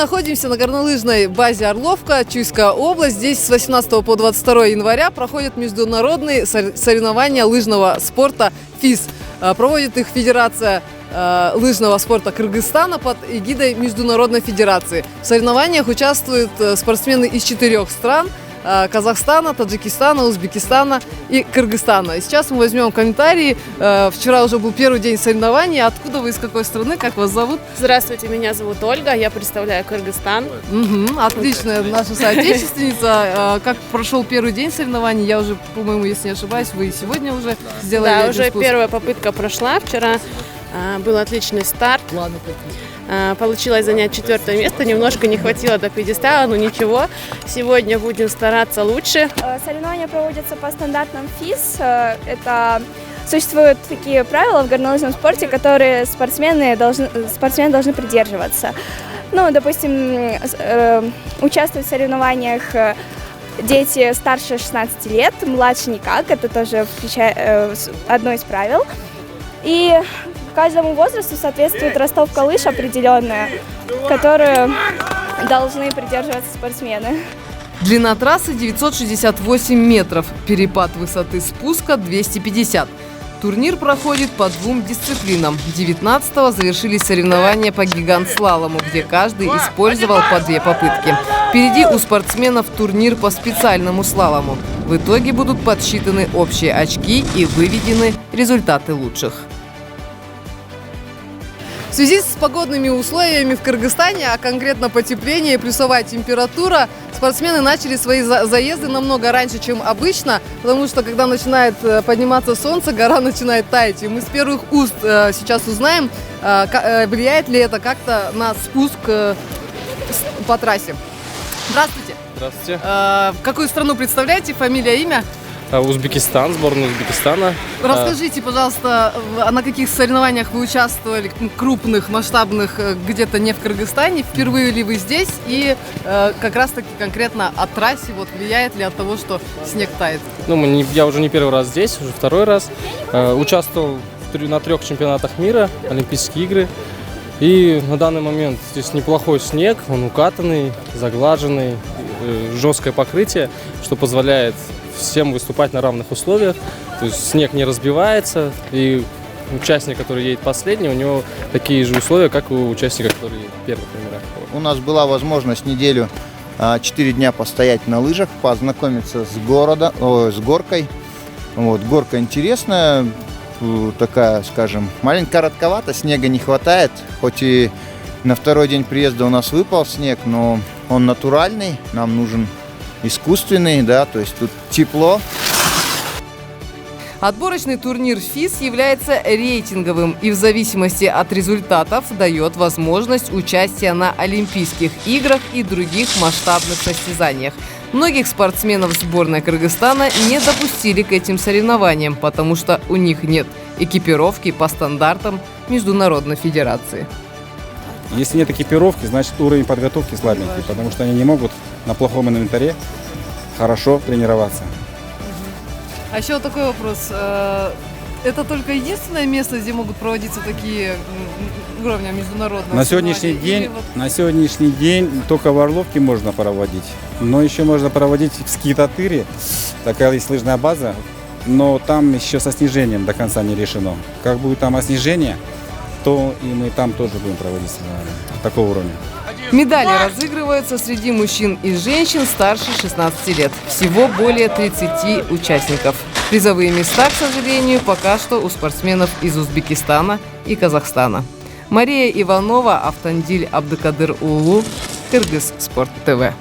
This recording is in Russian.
находимся на горнолыжной базе «Орловка», Чуйская область. Здесь с 18 по 22 января проходят международные соревнования лыжного спорта ФИС. Проводит их Федерация лыжного спорта Кыргызстана под эгидой Международной федерации. В соревнованиях участвуют спортсмены из 4 стран – Казахстана, Таджикистана, Узбекистана и Кыргызстана. И сейчас мы возьмем комментарии. Вчера уже был первый день соревнований. Откуда вы, из какой страны, как вас зовут? Здравствуйте, меня зовут Ольга, я представляю Кыргызстан. Отлично, наша соотечественница. Как прошел первый день соревнований? Я уже, по-моему, если не ошибаюсь, вы сегодня уже сделали Да, уже спуск. первая попытка прошла. Вчера был отличный старт. Планы какие? Получилось занять 4 место, немножко не хватило до пьедестала, но ничего. Сегодня будем стараться лучше. Соревнования проводятся по стандартам ФИС. Это существуют такие правила в горнолыжном спорте, которые спортсмены должны придерживаться. Ну, допустим, участвуют в соревнованиях дети старше 16 лет, младше никак, это тоже одно из правил. И каждому возрасту соответствует ростовка лыж определенная, которую должны придерживаться спортсмены. Длина трассы 968 метров, перепад высоты спуска 250. Турнир проходит по 2 дисциплинам. 19-го завершились соревнования по гигант-слалому, где каждый использовал по 2 попытки. Впереди у спортсменов турнир по специальному слалому. В итоге будут подсчитаны общие очки и выведены результаты лучших. В связи с погодными условиями в Кыргызстане, а конкретно потепление и плюсовая температура, спортсмены начали свои заезды намного раньше, чем обычно, потому что когда начинает подниматься солнце, гора начинает таять. И мы с первых уст сейчас узнаем, влияет ли это как-то на спуск по трассе. Здравствуйте. Здравствуйте. Какую страну представляете? Фамилия, имя? Узбекистан, сборная Узбекистана. Расскажите, пожалуйста, на каких соревнованиях вы участвовали, крупных, масштабных, где-то не в Кыргызстане? Впервые ли вы здесь? И как раз-таки конкретно о трассе, влияет ли от того, что снег тает? Я уже не первый раз здесь, уже второй раз. Участвовал на 3 чемпионатах мира, Олимпийские игры. И на данный момент здесь неплохой снег, он укатанный, заглаженный, жесткое покрытие, что позволяет всем выступать на равных условиях. То есть снег не разбивается, и участник, который едет последний, у него такие же условия, как у участника, который первый номера. У нас была возможность неделю, 4 дня постоять на лыжах, познакомиться с горкой. Горка интересная, такая, скажем, маленько коротковата, снега не хватает. Хоть и на второй день приезда у нас выпал снег, но он натуральный, нам нужен искусственный, да, то есть тут тепло. Отборочный турнир ФИС является рейтинговым и в зависимости от результатов дает возможность участия на Олимпийских играх и других масштабных состязаниях. Многих спортсменов сборной Кыргызстана не допустили к этим соревнованиям, потому что у них нет экипировки по стандартам Международной федерации. Если нет экипировки, значит уровень подготовки слабенький, потому что они не могут на плохом инвентаре хорошо тренироваться. А еще такой вопрос. Это только единственное место, где могут проводиться такие уровня международного? На сегодняшний день только в Орловке можно проводить. Но еще можно проводить в Скитатыре. Такая есть лыжная база, но там еще со снижением до конца не решено. Как будет там снижение, то и мы там тоже будем проводить такого уровня. Медали разыгрываются среди мужчин и женщин старше 16 лет. Всего более 30 участников. Призовые места, к сожалению, пока что у спортсменов из Узбекистана и Казахстана. Мария Иванова, Автандиль Абдыкадыр Улу, Кыргыз Спорт ТВ.